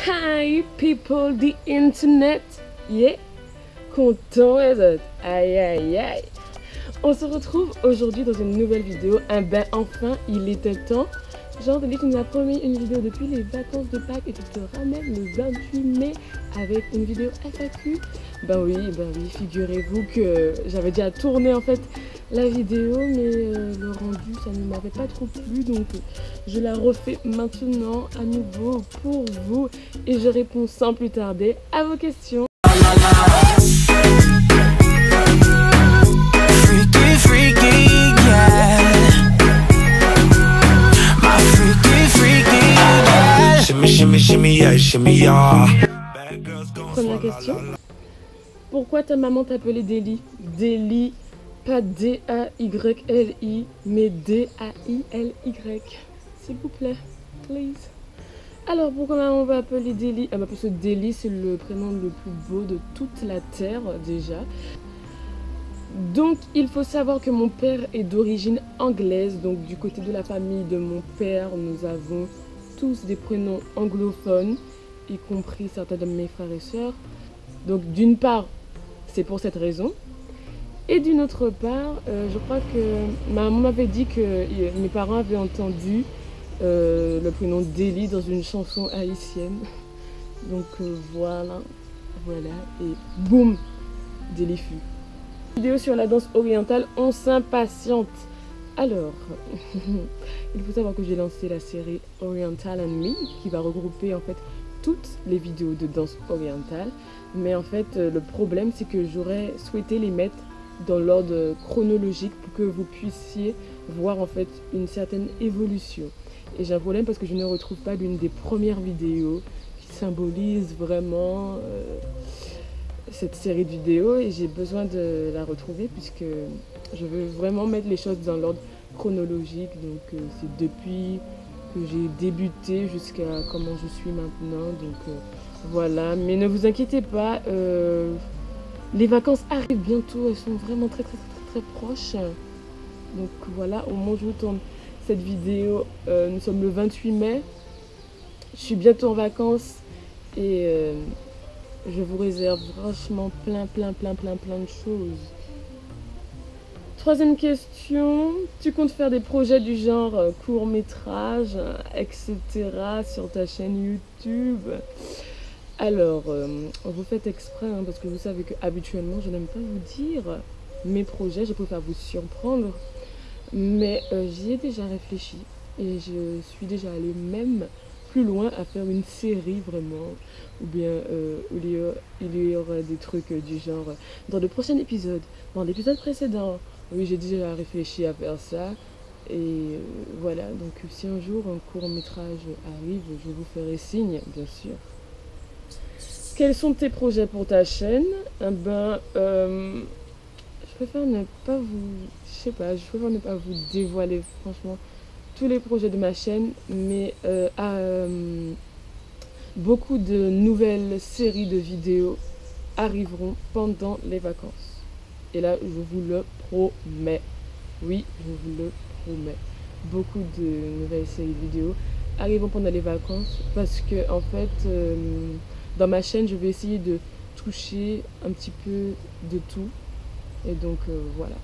Hi people, the internet, yeah, content d'être, aïe aïe aïe. On se retrouve aujourd'hui dans une nouvelle vidéo, enfin il était temps. Genre, tu nous as promis une vidéo depuis les vacances de Pâques et tu te ramènes le 28 mai avec une vidéo FAQ. Ben oui, figurez-vous que j'avais déjà tourné en fait la vidéo, mais le rendu ça ne m'avait pas trop plu, donc je la refais maintenant à nouveau pour vous et je réponds sans plus tarder à vos questions. Première question. Pourquoi ta maman t'appelait Deli? Deli, pas D-A-Y-L-I, mais D-A-I-L-Y. S'il vous plaît, please. Alors, pourquoi maman va appeler Deli? Parce que Deli, c'est le prénom le plus beau de toute la Terre, déjà. Donc, il faut savoir que mon père est d'origine anglaise. Donc, du côté de la famille de mon père, nous avons tous des prénoms anglophones, y compris certains de mes frères et sœurs. Donc, d'une part, c'est pour cette raison. Et d'une autre part, je crois que ma maman m'avait dit que mes parents avaient entendu le prénom Deli dans une chanson haïtienne. Donc, voilà, et boum, Deli fut. Vidéo sur la danse orientale, on s'impatiente. Alors, il faut savoir que j'ai lancé la série Oriental and Me, qui va regrouper en fait toutes les vidéos de danse orientale. Mais en fait, le problème, c'est que j'aurais souhaité les mettre dans l'ordre chronologique pour que vous puissiez voir en fait une certaine évolution. Et j'ai un problème parce que je ne retrouve pas l'une des premières vidéos qui symbolise vraiment cette série de vidéos et j'ai besoin de la retrouver puisque je veux vraiment mettre les choses dans l'ordre chronologique. Donc c'est depuis que j'ai débuté jusqu'à comment je suis maintenant. Donc voilà, mais ne vous inquiétez pas, les vacances arrivent bientôt, elles sont vraiment très proches. Donc voilà, au moment où je vous tourne cette vidéo, nous sommes le 28 mai. Je suis bientôt en vacances et je vous réserve franchement plein de choses. Troisième question, tu comptes faire des projets du genre court-métrage, etc. sur ta chaîne YouTube? Alors, vous faites exprès, hein, parce que vous savez que habituellement je n'aime pas vous dire mes projets, je préfère vous surprendre. Mais j'y ai déjà réfléchi et je suis déjà allée même plus loin à faire une série vraiment, ou bien il y aura des trucs du genre dans le prochain épisode, dans l'épisode précédent. Oui, j'ai déjà réfléchi à faire ça et voilà, donc si un jour un court-métrage arrive, je vous ferai signe, bien sûr. Quels sont tes projets pour ta chaîne? Je préfère ne pas vous... je préfère ne pas vous dévoiler franchement tous les projets de ma chaîne, mais beaucoup de nouvelles séries de vidéos arriveront pendant les vacances. Et là, je vous le promets. Oui, je vous le promets. Beaucoup de nouvelles séries de vidéos arriveront pendant les vacances parce que, en fait, dans ma chaîne, je vais essayer de toucher un petit peu de tout. Et donc, voilà.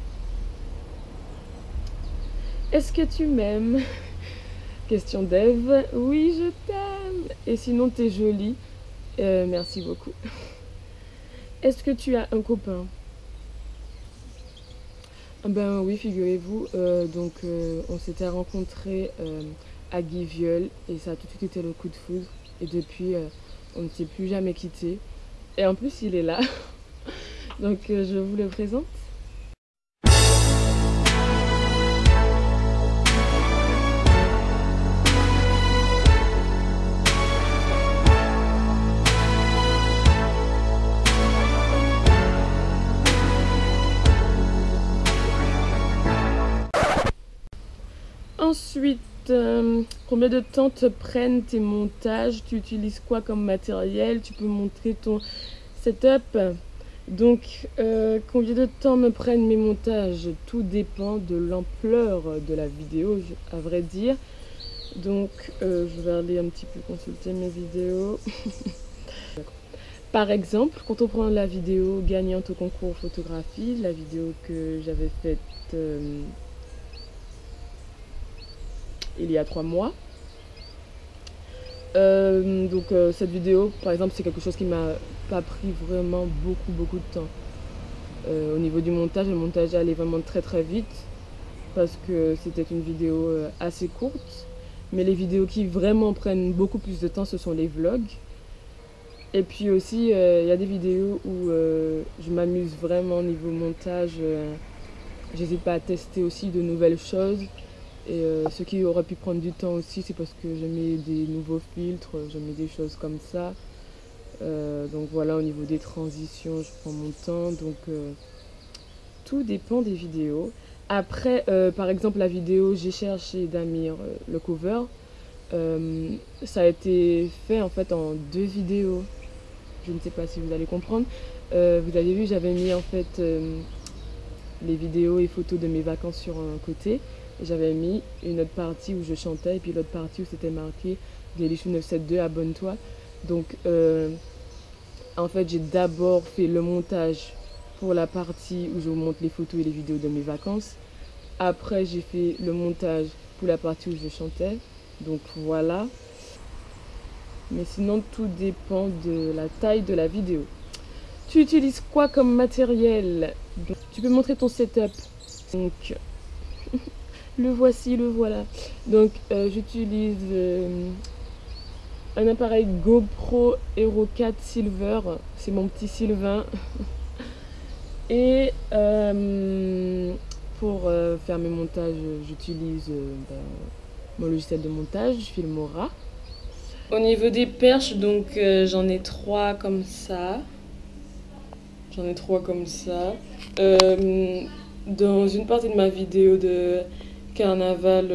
Est-ce que tu m'aimes? Question d'Eve. Oui, je t'aime. Et sinon, t'es jolie. Merci beaucoup. Est-ce que tu as un copain? Ben oui, figurez-vous. On s'était rencontrés à Guiviol et ça a tout de suite été le coup de foudre. Et depuis, on ne s'est plus jamais quitté. Et en plus, il est là. Donc, je vous le présente. Ensuite, combien de temps te prennent tes montages? Tu utilises quoi comme matériel? Tu peux montrer ton setup? Donc, combien de temps me prennent mes montages? Tout dépend de l'ampleur de la vidéo, à vrai dire. Donc je vais aller un petit peu consulter mes vidéos. Par exemple, quand on prend la vidéo gagnante au concours photographie, la vidéo que j'avais faite il y a 3 mois. Cette vidéo, par exemple, c'est quelque chose qui m'a pas pris vraiment beaucoup de temps. Au niveau du montage, le montage allait vraiment très vite parce que c'était une vidéo assez courte. Mais les vidéos qui vraiment prennent beaucoup plus de temps, ce sont les vlogs. Et puis aussi, il y a des vidéos où je m'amuse vraiment au niveau montage. J'hésite pas à tester aussi de nouvelles choses. Et ce qui aurait pu prendre du temps aussi, c'est parce que je mets des nouveaux filtres, je mets des choses comme ça. Donc voilà, au niveau des transitions, je prends mon temps. Donc tout dépend des vidéos. Après, par exemple, la vidéo J'ai cherché Damir, le cover, ça a été fait en fait en 2 vidéos. Je ne sais pas si vous allez comprendre. Vous avez vu, j'avais mis en fait les vidéos et photos de mes vacances sur un côté. Et j'avais mis une autre partie où je chantais et puis l'autre partie où c'était marqué Glichou 972, abonne-toi. Donc en fait, j'ai d'abord fait le montage pour la partie où je vous montre les photos et les vidéos de mes vacances. Après, j'ai fait le montage pour la partie où je chantais. Donc voilà. Mais sinon, tout dépend de la taille de la vidéo. Tu utilises quoi comme matériel? Donc, tu peux montrer ton setup. Donc, le voici, le voilà. Donc, j'utilise un appareil GoPro Hero 4 Silver. C'est mon petit Sylvain. Et pour faire mes montages, j'utilise mon logiciel de montage, Filmora. Au niveau des perches, donc j'en ai 3 comme ça. Dans une partie de ma vidéo de carnaval,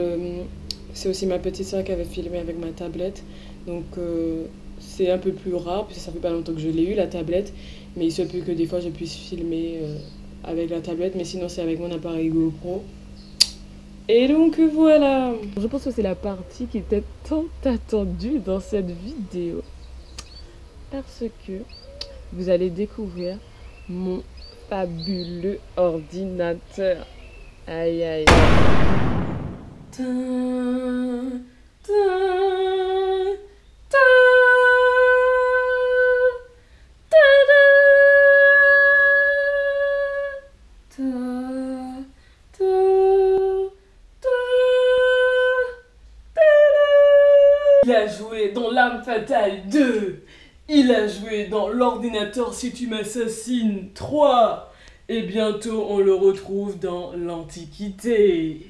c'est aussi ma petite soeur qui avait filmé avec ma tablette. Donc c'est un peu plus rare, puisque ça fait pas longtemps que je l'ai eu, la tablette. Mais il se peut que des fois je puisse filmer avec la tablette, mais sinon c'est avec mon appareil GoPro. Et donc voilà. Je pense que c'est la partie qui était tant attendue dans cette vidéo. Parce que vous allez découvrir mon fabuleux ordinateur. Aïe aïe. Il a joué dans L'Arme Fatale 2. Il a joué dans L'Ordinateur si tu m'assassines 3. Et bientôt on le retrouve dans l'Antiquité.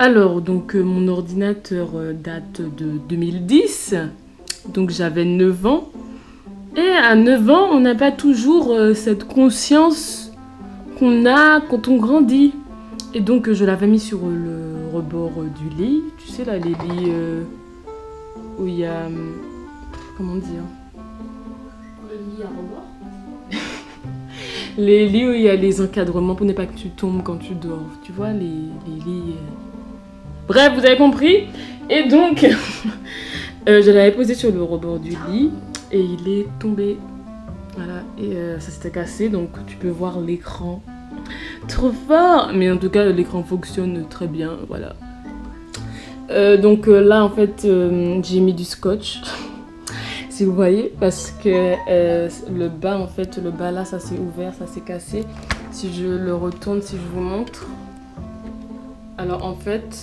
Alors, donc mon ordinateur date de 2010, donc j'avais 9 ans. Et à 9 ans, on n'a pas toujours cette conscience qu'on a quand on grandit. Et donc je l'avais mis sur le rebord du lit, tu sais là, les lits où il y a... comment dire? Le lit à rebord. Les lits où il y a les encadrements pour ne pas que tu tombes quand tu dors, tu vois, les lits... Bref, vous avez compris. Et donc, je l'avais posé sur le rebord du lit et il est tombé. Voilà, et ça s'était cassé, donc tu peux voir l'écran. Trop fort. Mais en tout cas, l'écran fonctionne très bien, voilà. Donc là, en fait, j'ai mis du scotch. Si vous voyez, parce que le bas, en fait, le bas là, ça s'est ouvert, ça s'est cassé. Si je le retourne, si je vous montre. Alors en fait,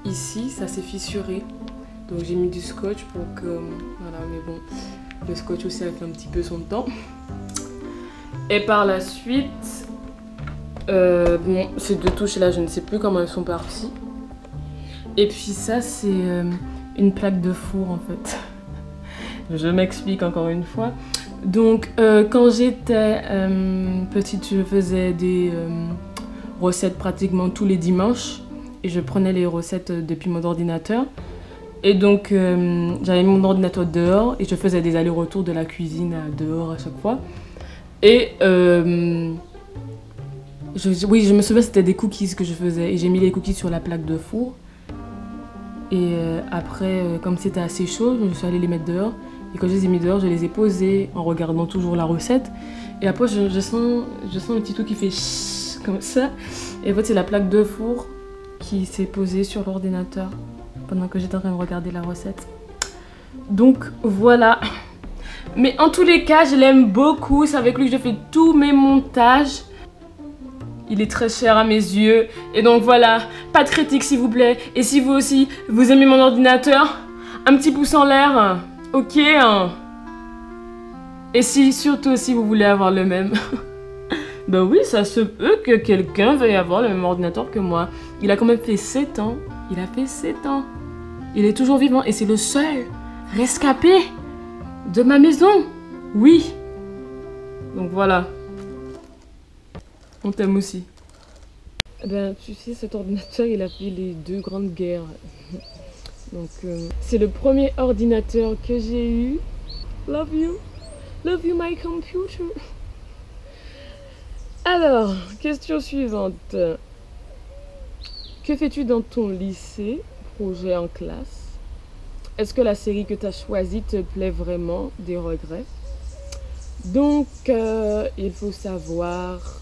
ici, ça s'est fissuré. Donc j'ai mis du scotch pour que... Voilà, mais bon, le scotch aussi a fait un petit peu son temps. Et par la suite, bon, ces deux touches là, je ne sais plus comment elles sont parties. Et puis ça, c'est une plaque de four en fait. Je m'explique encore une fois. Donc quand j'étais petite, je faisais des recettes pratiquement tous les dimanches et je prenais les recettes depuis mon ordinateur. Et donc j'avais mon ordinateur dehors et je faisais des allers-retours de la cuisine à dehors à chaque fois. Et oui, je me souviens, c'était des cookies que je faisais et j'ai mis les cookies sur la plaque de four. Et après, comme c'était assez chaud, je suis allée les mettre dehors. Et quand je les ai mis dehors, je les ai posés en regardant toujours la recette. Et après, je sens un petit truc qui fait chut, comme ça. Et en fait, c'est la plaque de four qui s'est posée sur l'ordinateur pendant que j'étais en train de regarder la recette. Donc voilà. Mais en tous les cas, je l'aime beaucoup. C'est avec lui que je fais tous mes montages. Il est très cher à mes yeux. Et donc voilà, pas de critique s'il vous plaît. Et si vous aussi, vous aimez mon ordinateur, un petit pouce en l'air. Ok. Et si surtout si vous voulez avoir le même. Ben oui, ça se peut que quelqu'un veuille avoir le même ordinateur que moi. Il a quand même fait 7 ans. Il a fait 7 ans. Il est toujours vivant et c'est le seul rescapé de ma maison. Oui. Donc voilà. On t'aime aussi. Ben, tu sais, cet ordinateur, il a fait les 2 grandes guerres. Donc, c'est le premier ordinateur que j'ai eu. Love you. Love you, my computer. Alors, question suivante. Que fais-tu dans ton lycée? Projet en classe. Est-ce que la série que tu as choisie te plaît vraiment? Des regrets? Donc, il faut savoir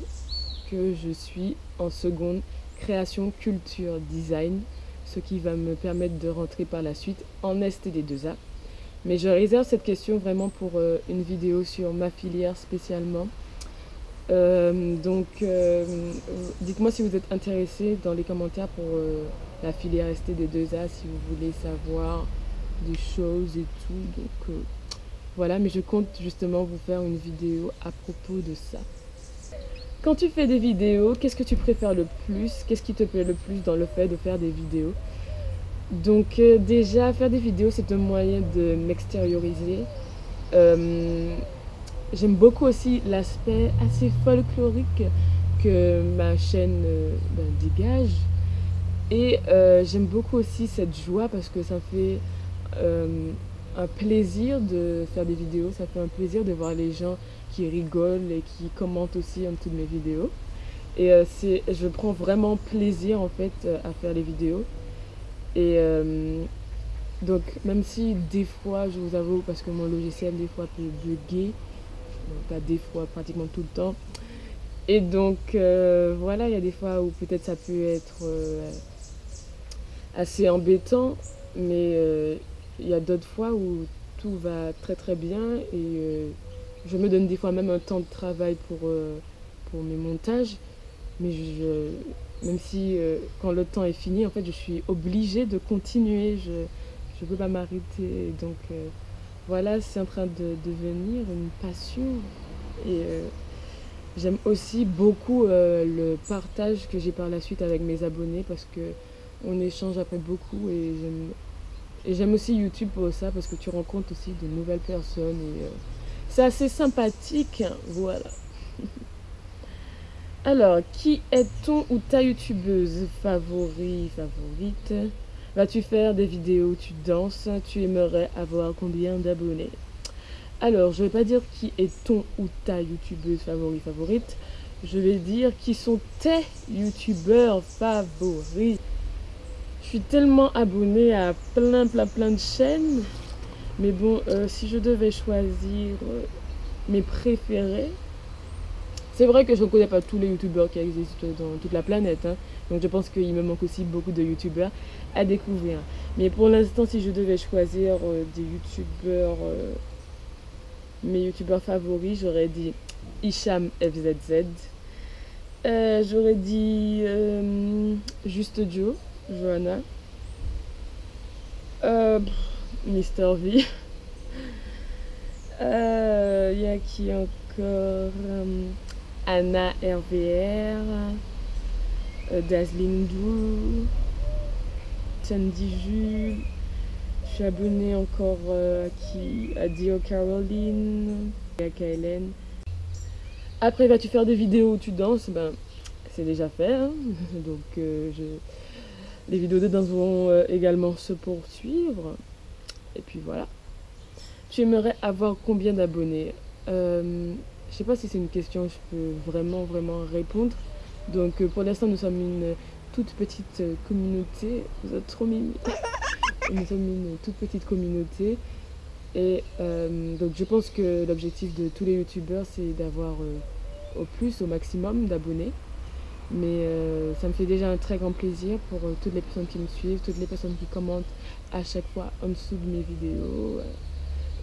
que je suis en seconde création culture design, ce qui va me permettre de rentrer par la suite en STD2A. Mais je réserve cette question vraiment pour une vidéo sur ma filière spécialement. Dites-moi si vous êtes intéressé dans les commentaires pour la filière STD2A, si vous voulez savoir des choses et tout. Donc voilà, mais je compte justement vous faire une vidéo à propos de ça. Quand tu fais des vidéos, qu'est-ce que tu préfères le plus? Qu'est-ce qui te plaît le plus dans le fait de faire des vidéos? Donc déjà, faire des vidéos, c'est un moyen de m'extérioriser. J'aime beaucoup aussi l'aspect assez folklorique que ma chaîne dégage. Et j'aime beaucoup aussi cette joie parce que ça fait un plaisir de faire des vidéos. Ça fait un plaisir de voir les gens qui rigolent et qui commentent aussi en dessous de mes vidéos. Et je prends vraiment plaisir en fait à faire les vidéos. Et donc même si des fois, je vous avoue, parce que mon logiciel des fois peut bugger, pas des fois, pratiquement tout le temps. Et donc voilà, il y a des fois où peut-être ça peut être assez embêtant, mais il y a d'autres fois où tout va très très bien et je me donne des fois même un temps de travail pour mes montages, mais même si quand le temps est fini, en fait, je suis obligée de continuer, je ne peux pas m'arrêter. Donc voilà, c'est en train de devenir une passion. Et j'aime aussi beaucoup le partage que j'ai par la suite avec mes abonnés parce qu'on échange après beaucoup et j'aime aussi YouTube pour ça parce que tu rencontres aussi de nouvelles personnes et c'est assez sympathique, voilà. Alors, qui est ton ou ta youtubeuse favorite? Vas-tu faire des vidéos où tu danses? Tu aimerais avoir combien d'abonnés? Alors, je ne vais pas dire qui est ton ou ta youtubeuse favorite. Je vais dire qui sont tes youtubeurs favoris. Je suis tellement abonnée à plein de chaînes. Mais bon, si je devais choisir mes préférés, c'est vrai que je ne connais pas tous les youtubeurs qui existent dans toute la planète. Hein. Donc je pense qu'il me manque aussi beaucoup de youtubeurs à découvrir. Mais pour l'instant, si je devais choisir des youtubeurs, mes youtubeurs favoris, j'aurais dit Hicham FZZ. J'aurais dit Juste Joe, Johanna. Mr V. Y a qui encore? Anna RVR, Dazzling Drew, Sandy Jules. Je suis abonnée encore à Dio Caroline et à KLN. Après, vas-tu faire des vidéos où tu danses? Ben, c'est déjà fait. Hein. Donc, les vidéos de danse vont également se poursuivre. Et puis voilà. Tu aimerais avoir combien d'abonnés? Je sais pas si c'est une question que je peux vraiment répondre. Donc, pour l'instant, nous sommes une toute petite communauté. Vous êtes trop mimi. Nous sommes une toute petite communauté. Et donc, je pense que l'objectif de tous les youtubeurs, c'est d'avoir au maximum d'abonnés. Mais ça me fait déjà un très grand plaisir pour toutes les personnes qui me suivent, toutes les personnes qui commentent à chaque fois en dessous de mes vidéos.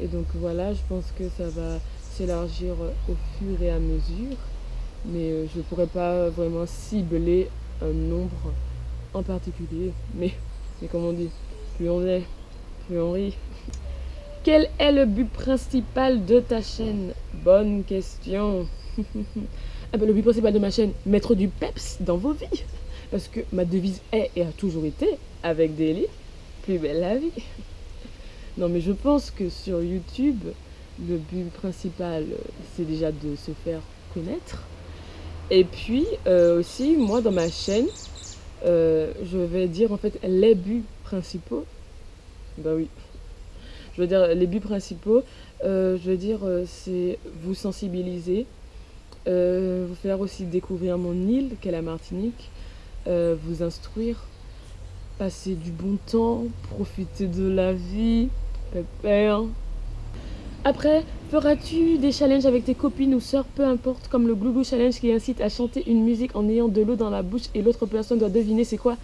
Et donc voilà, je pense que ça va s'élargir au fur et à mesure. Mais je ne pourrais pas vraiment cibler un nombre en particulier. Mais comme on dit, plus on est, plus on rit. Quel est le but principal de ta chaîne? Bonne question. Ah ben, le but principal de ma chaîne, mettre du peps dans vos vies. Parce que ma devise est et a toujours été, avec Daily, plus belle la vie. Non mais je pense que sur YouTube, le but principal, c'est déjà de se faire connaître. Et puis aussi, moi dans ma chaîne, je vais dire en fait les buts principaux. Ben oui. Je veux dire, les buts principaux, je veux dire, c'est vous sensibiliser. Vous faire aussi découvrir mon île qu'est la Martinique, vous instruire, passer du bon temps, profiter de la vie, pépère. Après, feras-tu des challenges avec tes copines ou sœurs, peu importe, comme le Glouglou Challenge qui incite à chanter une musique en ayant de l'eau dans la bouche et l'autre personne doit deviner c'est quoi?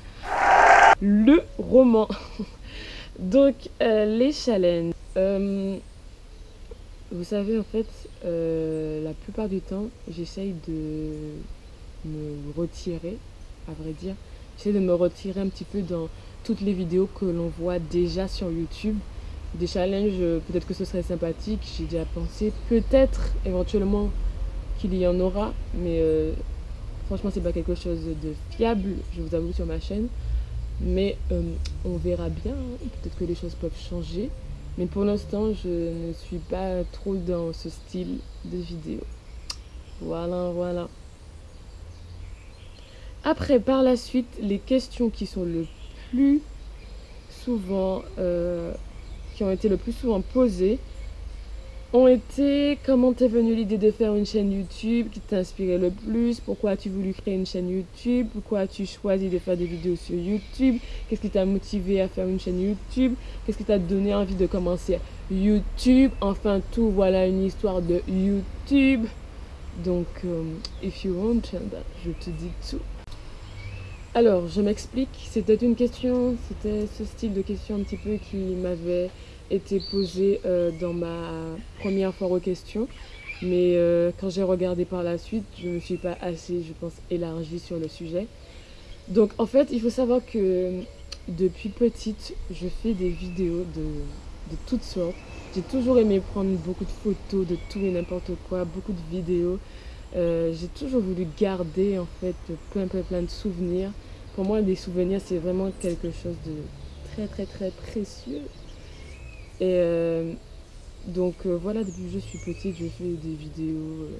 Le roman. Donc, les challenges. Vous savez, en fait, la plupart du temps, j'essaye de me retirer, à vrai dire. J'essaie de me retirer un petit peu dans toutes les vidéos que l'on voit déjà sur YouTube. Des challenges, peut-être que ce serait sympathique, j'ai déjà pensé. Peut-être, éventuellement, qu'il y en aura, mais franchement, c'est pas quelque chose de fiable, je vous avoue, sur ma chaîne. Mais on verra bien, hein. Peut-être que les choses peuvent changer. Mais pour l'instant, je ne suis pas trop dans ce style de vidéo. Voilà. Après, par la suite, les questions qui sont le plus souvent, qui ont été le plus souvent posées, ont été: comment t'es venue l'idée de faire une chaîne YouTube, qui t'a inspiré le plus, pourquoi as-tu voulu créer une chaîne YouTube, pourquoi as-tu choisi de faire des vidéos sur YouTube, qu'est-ce qui t'a motivé à faire une chaîne YouTube, qu'est-ce qui t'a donné envie de commencer YouTube, enfin tout, voilà une histoire de YouTube. Donc, if you want, je te dis tout. Alors, je m'explique, c'était une question, c'était ce style de question un petit peu qui m'avait été posé dans ma première foire aux questions, mais quand j'ai regardé par la suite, je ne me suis pas assez, je pense, élargie sur le sujet. Donc en fait, il faut savoir que depuis petite, je fais des vidéos de toutes sortes. J'ai toujours aimé prendre beaucoup de photos de tout et n'importe quoi, beaucoup de vidéos. J'ai toujours voulu garder en fait plein de souvenirs. Pour moi, les souvenirs, c'est vraiment quelque chose de très précieux. Et donc voilà, depuis que je suis petite, je fais des vidéos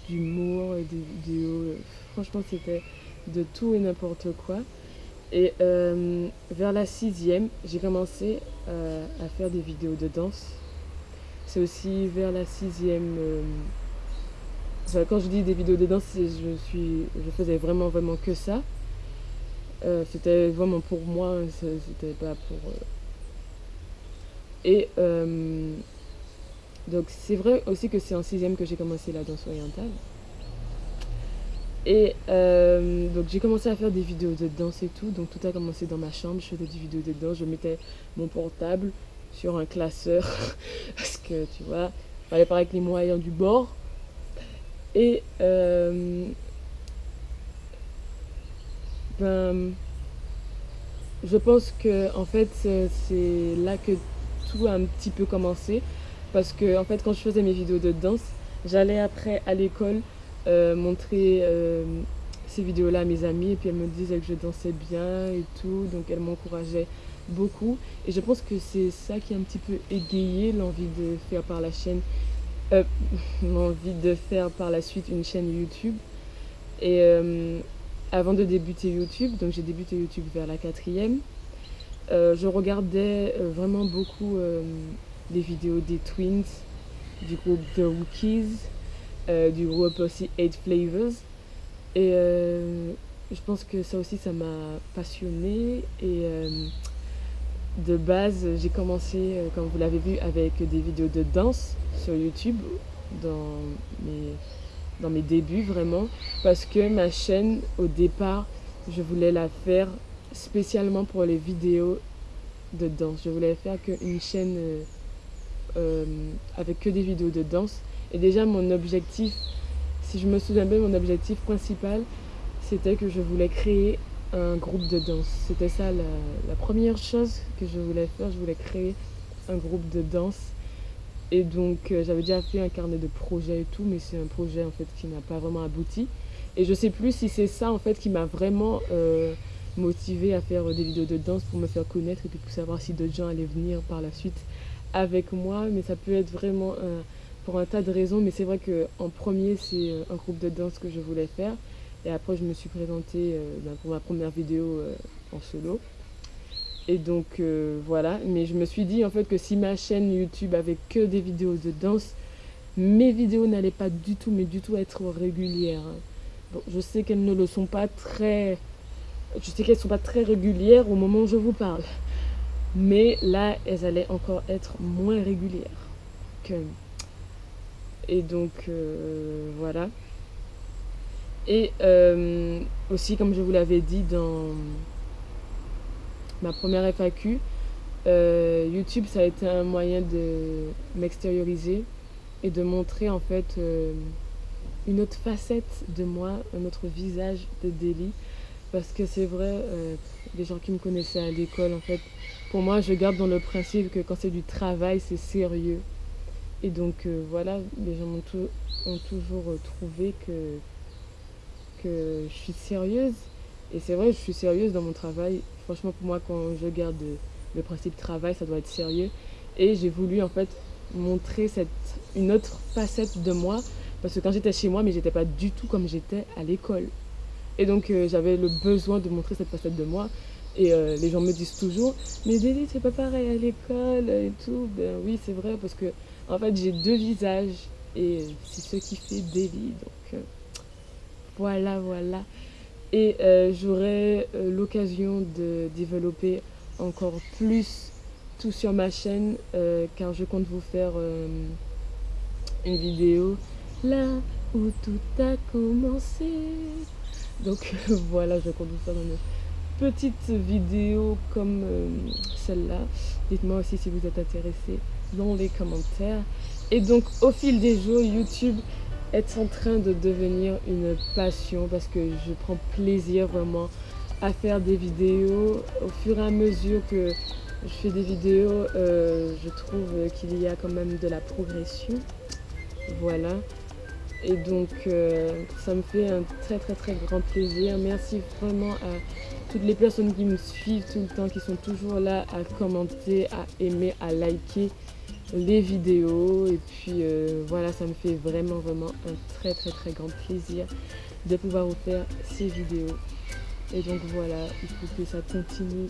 d'humour et des vidéos, franchement c'était de tout et n'importe quoi. Et vers la 6e, j'ai commencé à faire des vidéos de danse. C'est aussi vers la 6e, quand je dis des vidéos de danse, je faisais vraiment que ça. C'était vraiment pour moi, c'était pas pour... Et donc c'est vrai aussi que c'est en 6e que j'ai commencé la danse orientale. Et donc j'ai commencé à faire des vidéos de danse et tout. Donc tout a commencé dans ma chambre, je faisais des vidéos de danse, je mettais mon portable sur un classeur parce que tu vois, il fallait faire avec les moyens du bord. Et je pense que en fait c'est là que tout a un petit peu commencé, parce que en fait quand je faisais mes vidéos de danse, j'allais après à l'école montrer ces vidéos là à mes amies, et puis elles me disaient que je dansais bien et tout, donc elles m'encourageaient beaucoup. Et je pense que c'est ça qui a un petit peu égayé l'envie de faire par la chaîne, l'envie de faire par la suite une chaîne YouTube. Et avant de débuter YouTube, donc j'ai débuté YouTube vers la 4e, je regardais vraiment beaucoup les vidéos des Twins, du groupe The Rookies, du groupe aussi 8 Flavors. Et je pense que ça aussi, ça m'a passionnée. Et de base, j'ai commencé, comme vous l'avez vu, avec des vidéos de danse sur YouTube, dans mes débuts vraiment, parce que ma chaîne, au départ, je voulais la faire spécialement pour les vidéos de danse. Je voulais faire une chaîne avec que des vidéos de danse. Et déjà, mon objectif, si je me souviens bien, mon objectif principal, c'était que je voulais créer un groupe de danse. C'était ça la première chose que je voulais faire. Je voulais créer un groupe de danse. Et donc, j'avais déjà fait un carnet de projets et tout, mais c'est un projet en fait qui n'a pas vraiment abouti. Et je sais plus si c'est ça en fait qui m'a vraiment motivée à faire des vidéos de danse pour me faire connaître et puis pour savoir si d'autres gens allaient venir par la suite avec moi. Mais ça peut être vraiment pour un tas de raisons. Mais c'est vrai qu'en premier, c'est un groupe de danse que je voulais faire. Et après, je me suis présentée pour ma première vidéo en solo. Et donc voilà, mais je me suis dit en fait que si ma chaîne YouTube avait que des vidéos de danse, mes vidéos n'allaient pas du tout, mais du tout être régulières. Bon, je sais qu'elles ne le sont pas très... Je sais qu'elles ne sont pas très régulières au moment où je vous parle. Mais là, elles allaient encore être moins régulières. Et donc voilà. Et aussi, comme je vous l'avais dit dans ma première FAQ, YouTube, ça a été un moyen de m'extérioriser et de montrer en fait une autre facette de moi, un autre visage de Daily. Parce que c'est vrai, les gens qui me connaissaient à l'école, en fait, pour moi, je garde dans le principe que quand c'est du travail, c'est sérieux. Et donc voilà, les gens ont toujours trouvé que je suis sérieuse. Et c'est vrai, je suis sérieuse dans mon travail. Franchement, pour moi, quand je garde le principe travail, ça doit être sérieux. Et j'ai voulu en fait montrer une autre facette de moi. Parce que quand j'étais chez moi, mais j'étais pas du tout comme j'étais à l'école. Et donc j'avais le besoin de montrer cette facette de moi. Et les gens me disent toujours, mais Daily, c'est pas pareil à l'école et tout. Ben oui, c'est vrai, parce que en fait, j'ai deux visages. Et c'est ce qui fait Daily. Donc voilà. Et j'aurai l'occasion de développer encore plus tout sur ma chaîne car je compte vous faire une vidéo là où tout a commencé. Donc voilà, je compte vous faire une petite vidéo comme celle-là. Dites-moi aussi si vous êtes intéressés dans les commentaires. Et donc au fil des jours, YouTube est en train de devenir une passion parce que je prends plaisir vraiment à faire des vidéos. Au fur et à mesure que je fais des vidéos, je trouve qu'il y a quand même de la progression. Voilà. Et donc ça me fait un très grand plaisir. Merci vraiment à toutes les personnes qui me suivent tout le temps, qui sont toujours là à commenter, à aimer, à liker les vidéos. Et puis voilà, ça me fait vraiment un très grand plaisir de pouvoir vous faire ces vidéos. Et donc voilà, il faut que ça continue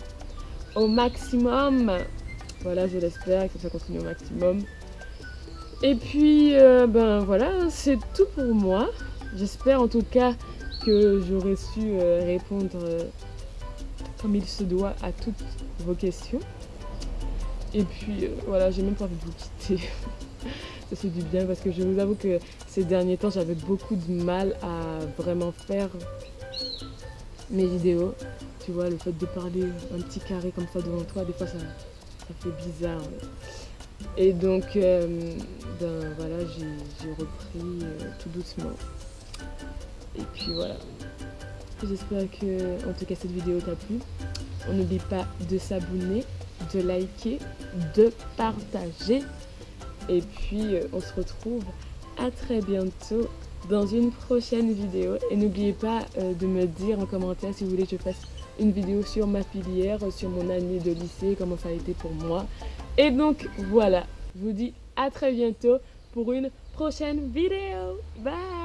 au maximum. Voilà, je l'espère que ça continue au maximum. Et puis ben voilà, c'est tout pour moi. J'espère en tout cas que j'aurai su répondre comme il se doit à toutes vos questions. Et puis voilà, j'ai même pas envie de vous quitter. Ça fait du bien parce que je vous avoue que ces derniers temps, j'avais beaucoup de mal à vraiment faire mes vidéos. Tu vois, le fait de parler un petit carré comme ça devant toi, des fois ça fait bizarre. Et donc, ben voilà, j'ai repris tout doucement. Et puis voilà. J'espère que, en tout cas, cette vidéo t'a plu. On n'oublie pas de s'abonner, de liker, de partager. Et puis, on se retrouve à très bientôt dans une prochaine vidéo. Et n'oubliez pas de me dire en commentaire si vous voulez que je fasse une vidéo sur ma filière, sur mon année de lycée, comment ça a été pour moi. Et donc voilà, je vous dis à très bientôt pour une prochaine vidéo. Bye!